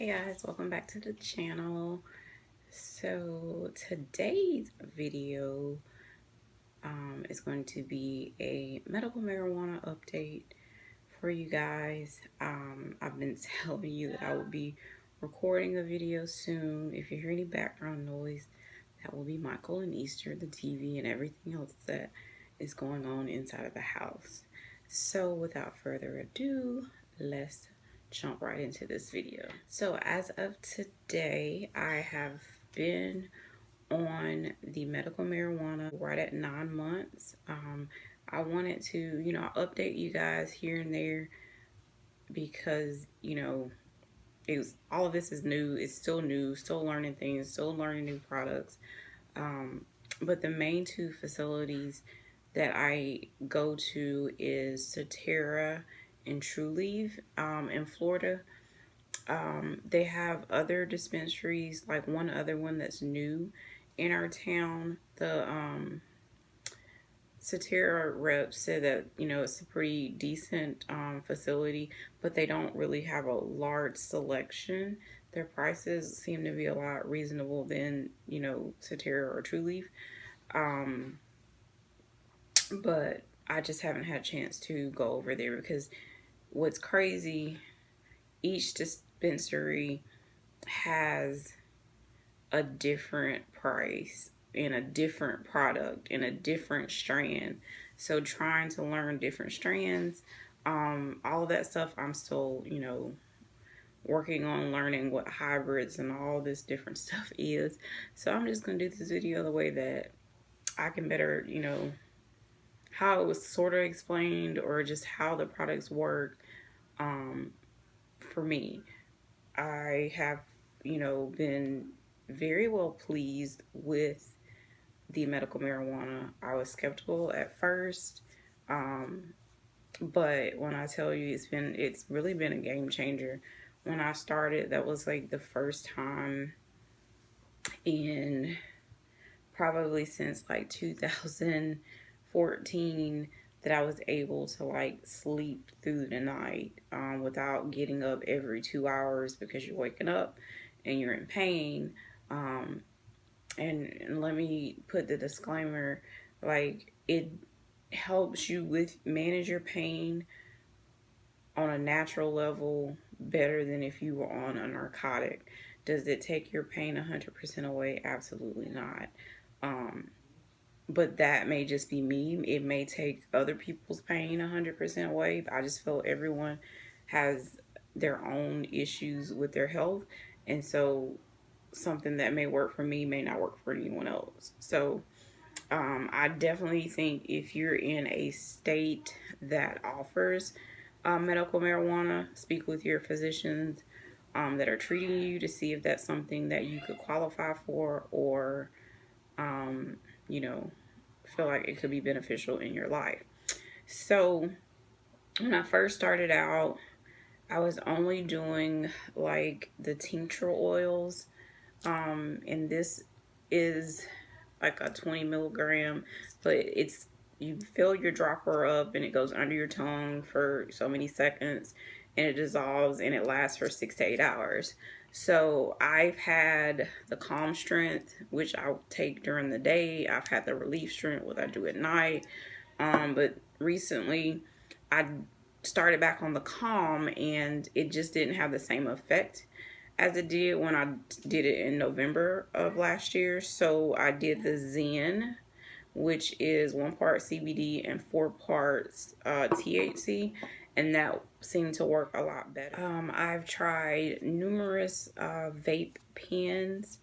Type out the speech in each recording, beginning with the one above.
Hey guys, welcome back to the channel. So today's video is going to be a medical marijuana update for you guys. I've been telling you that I will be recording a video soon. If you hear any background noise, that will be Michael and Easter, the TV, and everything else that is going on inside of the house. So without further ado, let's jump right into this video. So as of today, I have been on the medical marijuana right at 9 months. I wanted to, update you guys here and there because, all of this is new. It's still new, still learning things, still learning new products. But the main two facilities that I go to is Satera and Trulieve in Florida. They have other dispensaries, like one other one that's new in our town. The Satera rep said that, it's a pretty decent facility, but they don't really have a large selection. Their prices seem to be a lot reasonable than, Satera or Trulieve. But I just haven't had a chance to go over there because what's crazy, each dispensary has a different price and a different product and a different strand. So trying to learn different strands, all of that stuff, I'm still, working on learning what hybrids and all this different stuff is. So I'm just going to do this video the way that I can better, how it was sort of explained or just how the products work. For me, I have, been very well pleased with the medical marijuana. I was skeptical at first, but when I tell you it's really been a game changer. When I started, that was like the first time in probably since like 2014 that I was able to like sleep through the night without getting up every 2 hours because you're waking up and you're in pain. And let me put the disclaimer, like, it helps you manage your pain on a natural level better than if you were on a narcotic. Does it take your pain 100% away? Absolutely not. But that may just be me. It may take other people's pain 100% away. I just feel everyone has their own issues with their health. And so something that may work for me may not work for anyone else. So I definitely think if you're in a state that offers medical marijuana, speak with your physicians that are treating you to see if that's something that you could qualify for or feel like it could be beneficial in your life. So when I first started out, I was only doing like the tincture oils, and this is like a 20 milligram, but you fill your dropper up and it goes under your tongue for so many seconds and it dissolves and it lasts for 6 to 8 hours. So I've had the calm strength, which I'll take during the day. I've had the relief strength, what I do at night. But recently I started back on the calm and it just didn't have the same effect as it did when I did it in November of last year. So I did the Zen, which is 1 part CBD and 4 parts THC, and that seemed to work a lot better. I've tried numerous vape pens.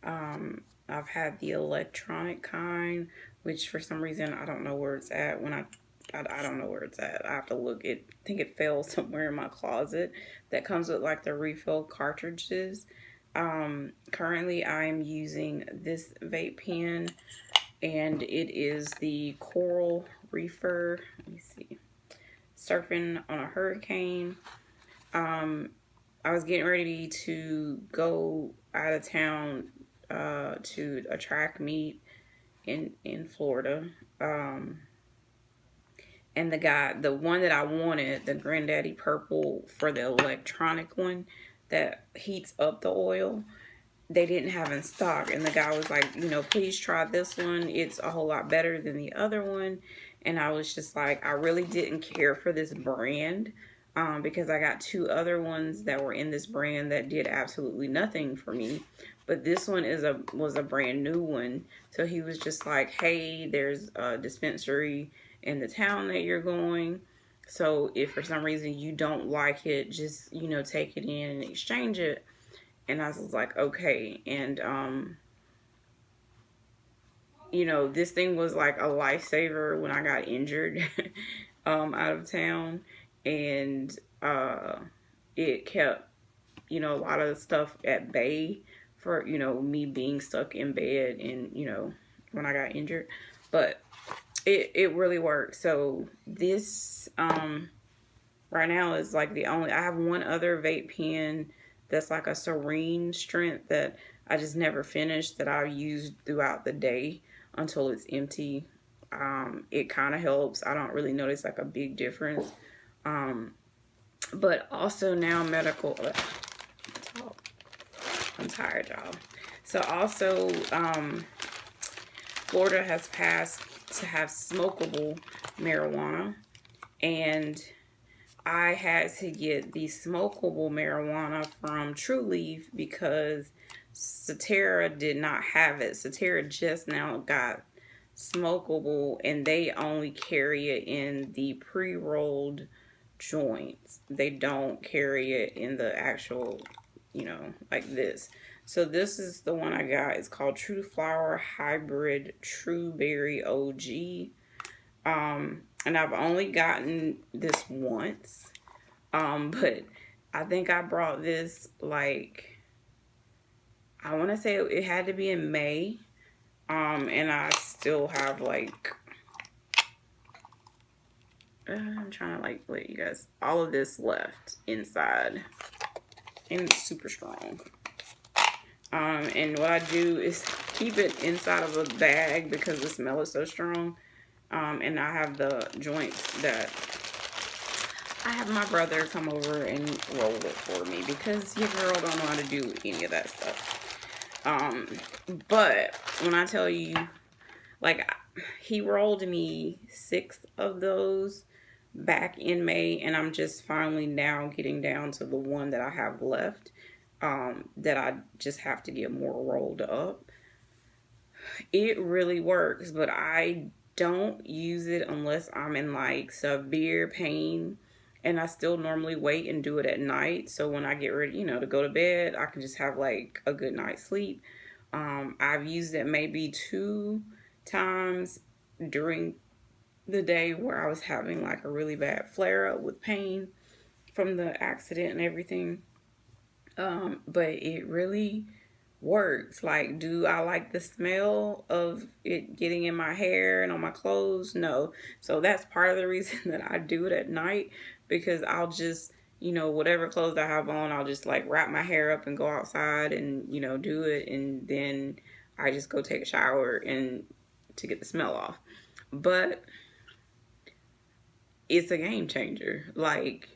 I've had the electronic kind, which for some reason I don't know where it's at. I don't know where it's at. I have to look. I think it fell somewhere in my closet. That comes with like the refill cartridges. Currently I'm using this vape pen, and it is the Coral Reefer. Let me see. Surfing on a Hurricane. I was getting ready to go out of town to a track meet in Florida. And the one that I wanted, the Granddaddy Purple for the electronic one, that heats up the oil, they didn't have in stock. And the guy was like, please try this one. It's a whole lot better than the other one. And I was just like, I really didn't care for this brand, because I got two other ones that were in this brand that did absolutely nothing for me. But this one was a brand new one. So he was just like, hey, there's a dispensary in the town that you're going. So if for some reason you don't like it, just, take it in and exchange it. And I was like, okay. And, this thing was like a lifesaver when I got injured out of town. And it kept, a lot of the stuff at bay for, me being stuck in bed and, when I got injured. But it really worked. So this right now is like I have one other vape pen that's like a serene strength that I just never finished, that I used throughout the day until it's empty. It kind of helps. I don't really notice like a big difference. But also now I'm tired, y'all. So also, Florida has passed to have smokable marijuana, and I had to get the smokable marijuana from True Leaf because Satera did not have it. Satera just now got smokable, and they only carry it in the pre-rolled joints. They don't carry it in the actual, like this. So this is the one I got. It's called True Flower Hybrid True Berry OG. And I've only gotten this once. But I think I brought this like, I want to say it had to be in May. And I still have like, I'm trying to like let you guys, all of this left inside, and it's super strong. And what I do is keep it inside of a bag because the smell is so strong. And I have the joints that I have my brother come over and roll it for me because your girl don't know how to do any of that stuff. But when I tell you, like, he rolled me 6 of those back in May, and I'm just finally now getting down to the one that I have left, that I just have to get more rolled up. It really works, but I don't use it unless I'm in like severe pain, and I still normally wait and do it at night. So when I get ready, to go to bed, I can just have like a good night's sleep. I've used it maybe 2 times during the day where I was having like a really bad flare up with pain from the accident and everything. But it really works. Like, do I like the smell of it getting in my hair and on my clothes? No. So that's part of the reason that I do it at night, because I'll just, whatever clothes I have on, I'll just like wrap my hair up and go outside and, do it. And then I just go take a shower and to get the smell off. But it's a game changer. Like,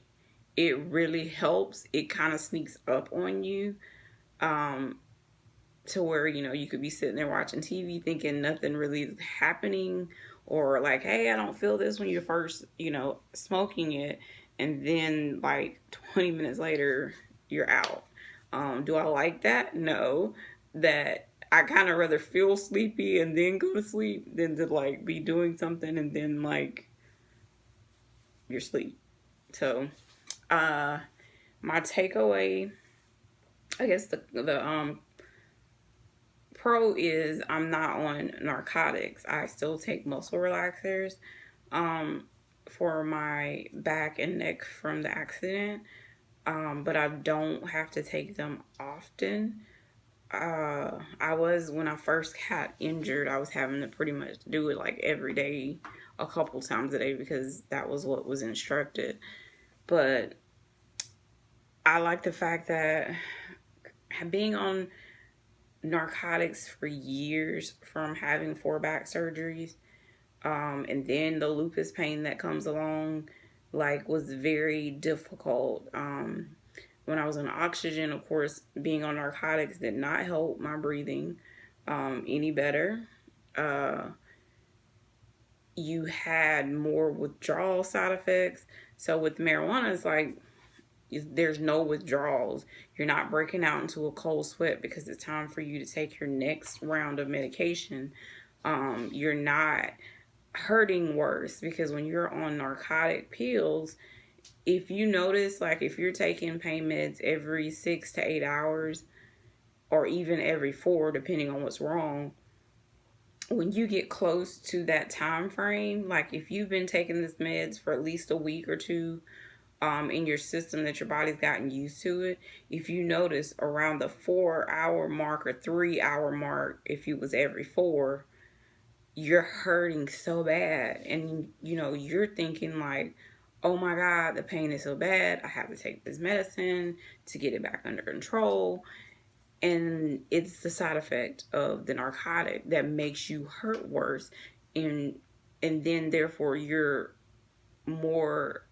it really helps. It kind of sneaks up on you. To where, you could be sitting there watching TV thinking nothing really is happening, or like, hey, I don't feel this when you're first, smoking it. And then like 20 minutes later, you're out. Do I like that? No. That I kind of rather feel sleepy and then go to sleep than to like be doing something and then like you're asleep. So, my takeaway, I guess the pro is I'm not on narcotics. I still take muscle relaxers for my back and neck from the accident, but I don't have to take them often. When I first got injured, I was having to pretty much do it like every day, a couple times a day, because that was what was instructed. But I like the fact that being on narcotics for years, from having 4 back surgeries, and then the lupus pain that comes along, like, was very difficult. when I was on oxygen, of course, being on narcotics did not help my breathing any better. You had more withdrawal side effects. So with marijuana, it's like there's no withdrawals. You're not breaking out into a cold sweat because it's time for you to take your next round of medication. You're not hurting worse because when you're on narcotic pills, if you notice, like if you're taking pain meds every 6 to 8 hours or even every 4, depending on what's wrong, when you get close to that time frame, like if you've been taking this meds for at least a week or two, in your system, that your body's gotten used to it, if you notice around the 4 hour mark or 3 hour mark, if it was every 4, you're hurting so bad. And you're thinking like, oh my God, the pain is so bad. I have to take this medicine to get it back under control. And it's the side effect of the narcotic that makes you hurt worse. And then therefore you're more,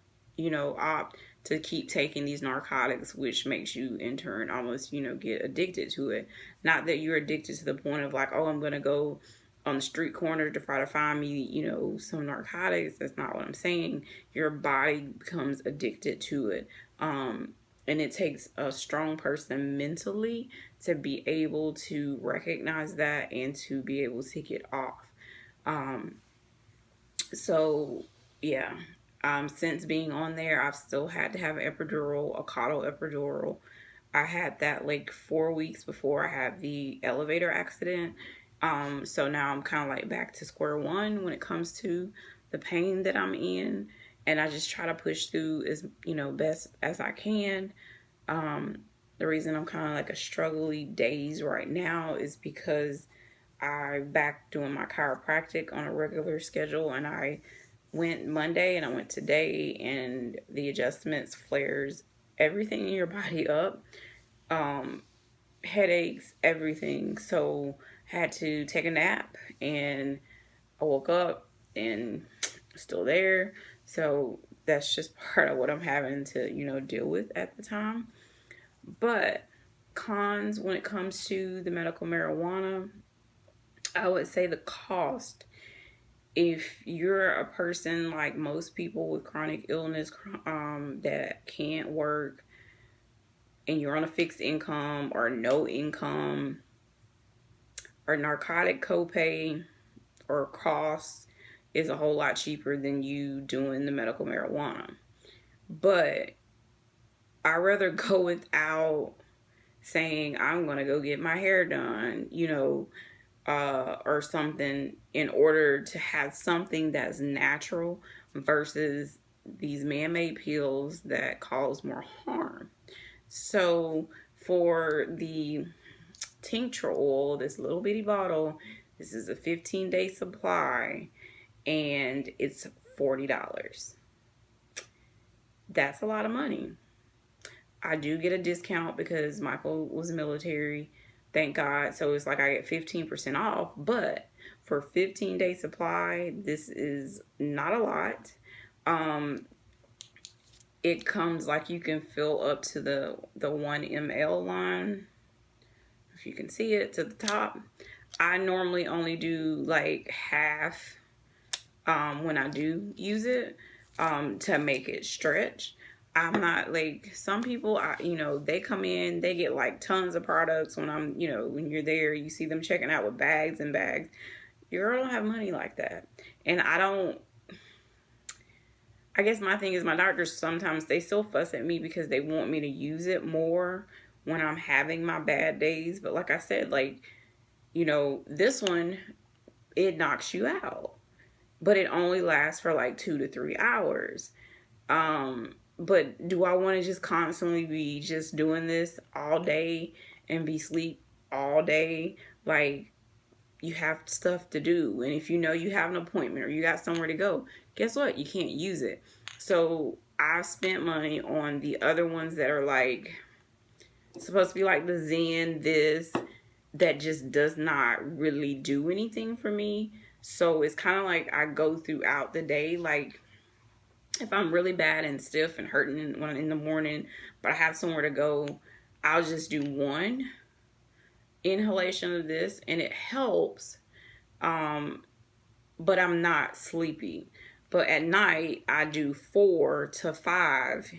opt to keep taking these narcotics, which makes you in turn almost, get addicted to it. Not that you're addicted to the point of like, oh, I'm going to go on the street corner to try to find me, some narcotics. That's not what I'm saying. Your body becomes addicted to it. And it takes a strong person mentally to be able to recognize that and to be able to get off. So, yeah. Since being on there, I've still had to have an epidural, a caudal epidural. I had that like 4 weeks before I had the elevator accident. So now I'm kind of like back to square one when it comes to the pain that I'm in. And I just try to push through as, best as I can. The reason I'm kind of like a struggly days right now is because I'm back doing my chiropractic on a regular schedule, and I went Monday and I went today, and the adjustments flares everything in your body up, headaches, everything. So I had to take a nap, and I woke up and still there. So that's just part of what I'm having to deal with at the time. But cons when it comes to the medical marijuana, I would say the cost. If you're a person like most people with chronic illness that can't work, and you're on a fixed income or no income, or narcotic copay or costs is a whole lot cheaper than you doing the medical marijuana. But I'd rather go without saying I'm going to go get my hair done, or something, in order to have something that's natural versus these man-made pills that cause more harm. So for the tincture oil, this little bitty bottle, this is a 15-day supply, and it's $40. That's a lot of money. I do get a discount because Michael was military, thank God. So it's like I get 15% off. But for 15-day supply, this is not a lot. It comes like you can fill up to the 1 ml line. If you can see it to the top. I normally only do like half when I do use it to make it stretch. I'm not like some people, they come in, they get like tons of products when when you're there, you see them checking out with bags and bags. Your girl don't have money like that. And I guess my thing is my doctors sometimes, they still fuss at me because they want me to use it more when I'm having my bad days. But like I said, like, this one, it knocks you out. But it only lasts for like 2 to 3 hours. But do I want to just constantly be just doing this all day and be sleep all day? Like, you have stuff to do. And if you have an appointment or you got somewhere to go, guess what? You can't use it. So I've spent money on the other ones that are like supposed to be like the Zen, that just does not really do anything for me. So it's kind of like I go throughout the day, like If I'm really bad and stiff and hurting in the morning, but I have somewhere to go, I'll just do one inhalation of this, and it helps. But I'm not sleepy. But at night, I do 4 to 5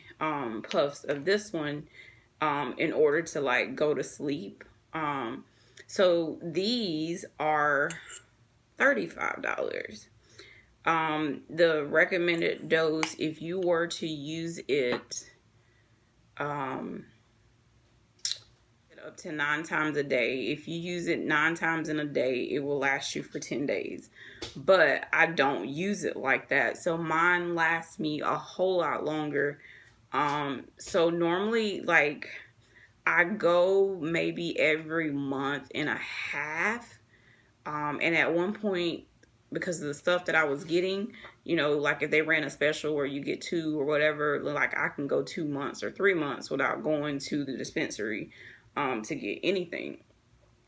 puffs of this one in order to like go to sleep. So these are $35. The recommended dose, if you were to use it up to 9 times a day, if you use it 9 times in a day, it will last you for 10 days. But I don't use it like that, so mine lasts me a whole lot longer. So normally, like, I go maybe every month and a half. And at one point, because of the stuff that I was getting, you know, like if they ran a special where you get 2 or whatever, like I can go 2 months or 3 months without going to the dispensary to get anything.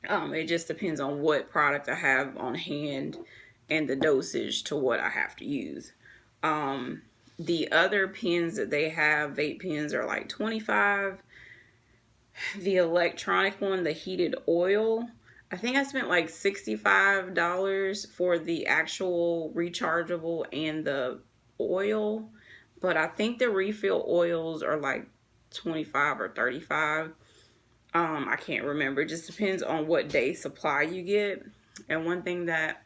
It just depends on what product I have on hand and the dosage to what I have to use. The other pens that they have, vape pens, are like 25. The electronic one, the heated oil, I think I spent like $65 for the actual rechargeable and the oil. But I think the refill oils are like 25 or 35. I can't remember. It just depends on what day supply you get. And one thing that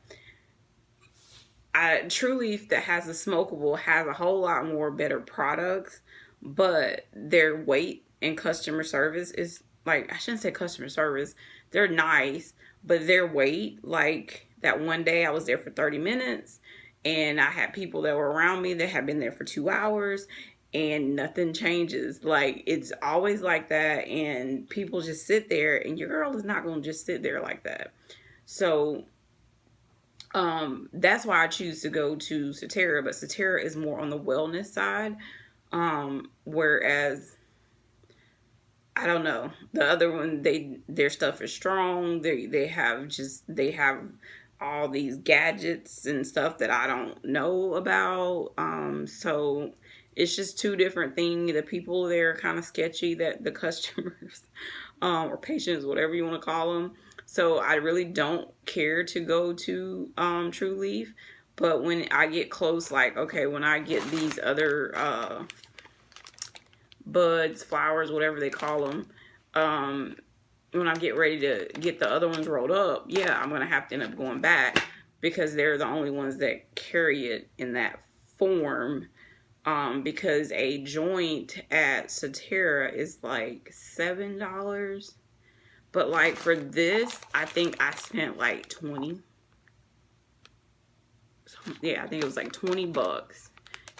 True Leaf that has a smokable has a whole lot more better products, but their weight and customer service is like, I shouldn't say customer service. They're nice, but their wait, like that one day I was there for 30 minutes and I had people that were around me that had been there for 2 hours and nothing changes. Like, it's always like that, and people just sit there, and your girl is not going to just sit there like that. So that's why I choose to go to Cetera, but Cetera is more on the wellness side. Whereas I don't know, the other one, their stuff is strong. They have all these gadgets and stuff that I don't know about. So it's just 2 different things. The people there are kind of sketchy, that the customers or patients, whatever you want to call them. So I really don't care to go to True Leaf. But when I get close, like, okay, when I get these other buds, flowers, whatever they call them, when I get ready to get the other ones rolled up, yeah, I'm going to have to end up going back because they're the only ones that carry it in that form. Because a joint at Cetera is like $7. But like for this, I think I spent like 20. Yeah, I think it was like $20.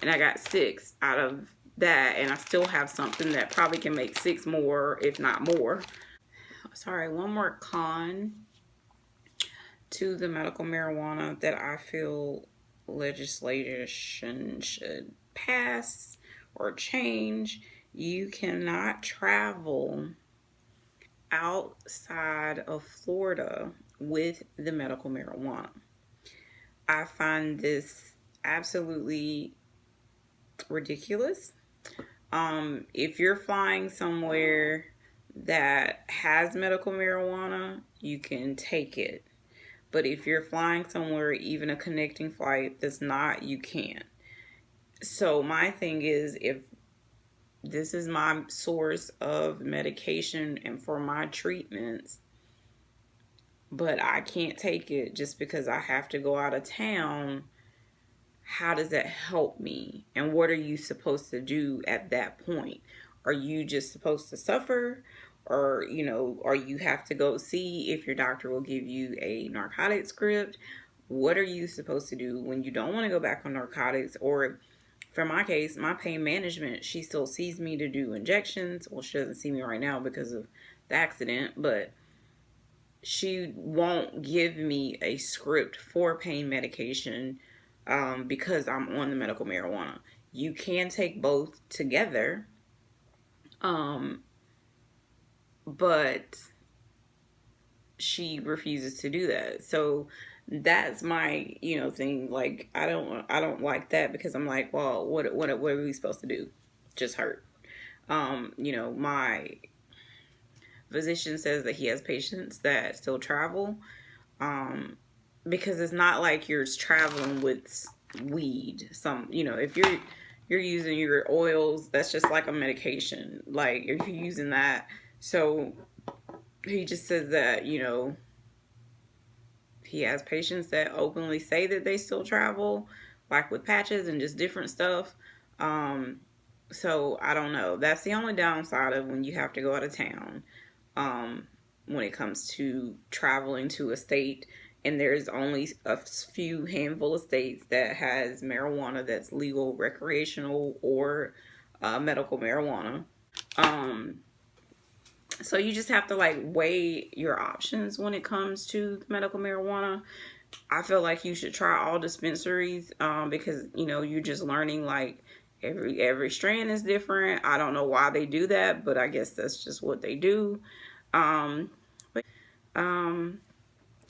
And I got 6 out of that. And I still have something that probably can make 6 more, if not more. Sorry, one more con to the medical marijuana that I feel legislation should pass or change. You cannot travel outside of Florida with the medical marijuana. I find this absolutely ridiculous. If you're flying somewhere that has medical marijuana, you can take it. But if you're flying somewhere, even a connecting flight that's not, you can't. So my thing is, if this is my source of medication and for my treatments, but I can't take it just because I have to go out of town, how does that help me? And what are you supposed to do at that point? Are you just supposed to suffer? Or, you know, or you have to go see if your doctor will give you a narcotic script? What are you supposed to do when you don't want to go back on narcotics? Or for my case, my pain management, she still sees me to do injections. Well, she doesn't see me right now because of the accident, but she won't give me a script for pain medication because I'm on the medical marijuana. You can take both together, but she refuses to do that. So That's my, thing. Like, I don't like that, because I'm like, well, what are we supposed to do? Just hurt. My physician says that he has patients that still travel, um, because it's not like you're traveling with weed. If you're using your oils, that's just like a medication. Like, if you're using that, so he just says that he has patients that openly say that they still travel, like with patches and just different stuff. Um, so I don't know. That's the only downside of when you have to go out of town. Um, when it comes to traveling to a state, and there's only a few handful of states that has marijuana that's legal, recreational, or medical marijuana. Um, so you just have to like weigh your options when it comes to medical marijuana. I feel like you should try all dispensaries, because you're just learning, like, every strand is different. I don't know why they do that, but I guess that's just what they do. But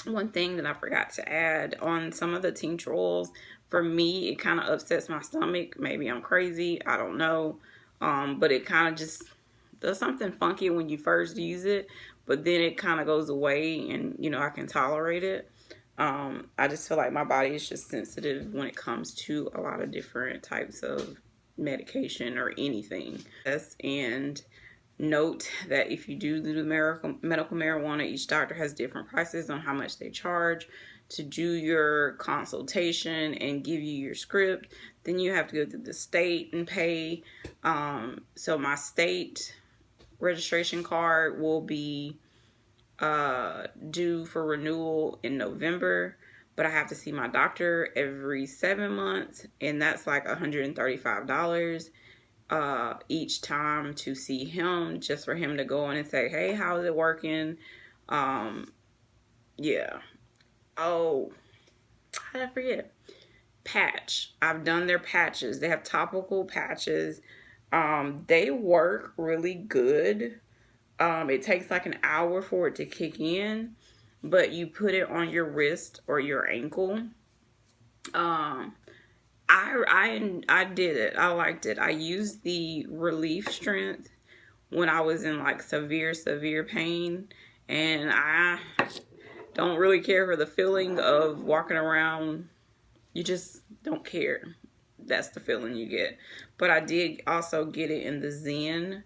one thing that I forgot to add on some of the tincture oils, for me, it kind of upsets my stomach. Maybe I'm crazy. I don't know. But it kind of just does something funky when you first use it, but then it kind of goes away, and I can tolerate it. I just feel like my body is just sensitive when it comes to a lot of different types of medication or anything. Yes, and note that if you do the medical marijuana, each doctor has different prices on how much they charge to do your consultation and give you your script. Then you have to go to the state and pay. So my state registration card will be due for renewal in November, but I have to see my doctor every 7 months, and that's like $135 each time to see him, just for him to go in and say, hey, how's it working? Yeah. Oh, how did I forget? Patch. I've done their patches. They have topical patches. They work really good. It takes like an hour for it to kick in, but you put it on your wrist or your ankle. Um, I did it. I liked it. I used the relief strength when I was in like severe pain, and I don't really care for the feeling of walking around. You just don't care. That's the feeling you get. But I did also get it in the Zen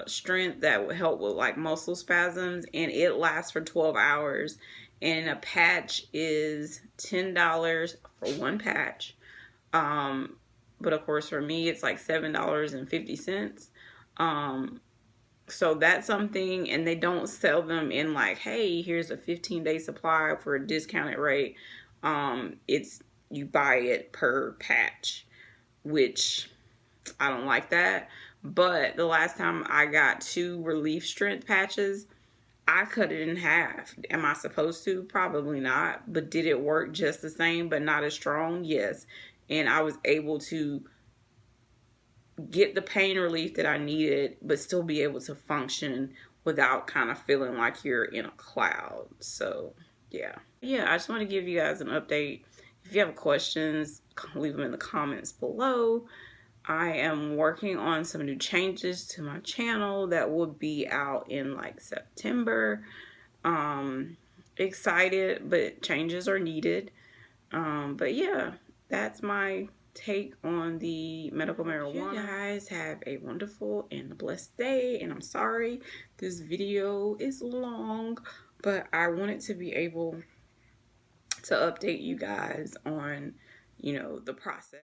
strength that would help with like muscle spasms, and it lasts for 12 hours. And a patch is $10 for one patch. But of course, for me, it's like $7.50. So that's something, and they don't sell them in like, hey, here's a 15-day supply for a discounted rate. It's you buy it per patch, which I don't like that. But the last time I got 2 relief strength patches, I cut it in half. Am I supposed to? Probably not. But did it work just the same but not as strong? Yes. And I was able to get the pain relief that I needed, but still be able to function without kind of feeling like you're in a cloud. So, yeah. Yeah, I just want to give you guys an update. If you have questions, leave them in the comments below. I am working on some new changes to my channel that will be out in like September. Excited, but changes are needed. But yeah, that's my take on the medical marijuana. You guys have a wonderful and blessed day, and I'm sorry this video is long, but I wanted to be able to update you guys on the process.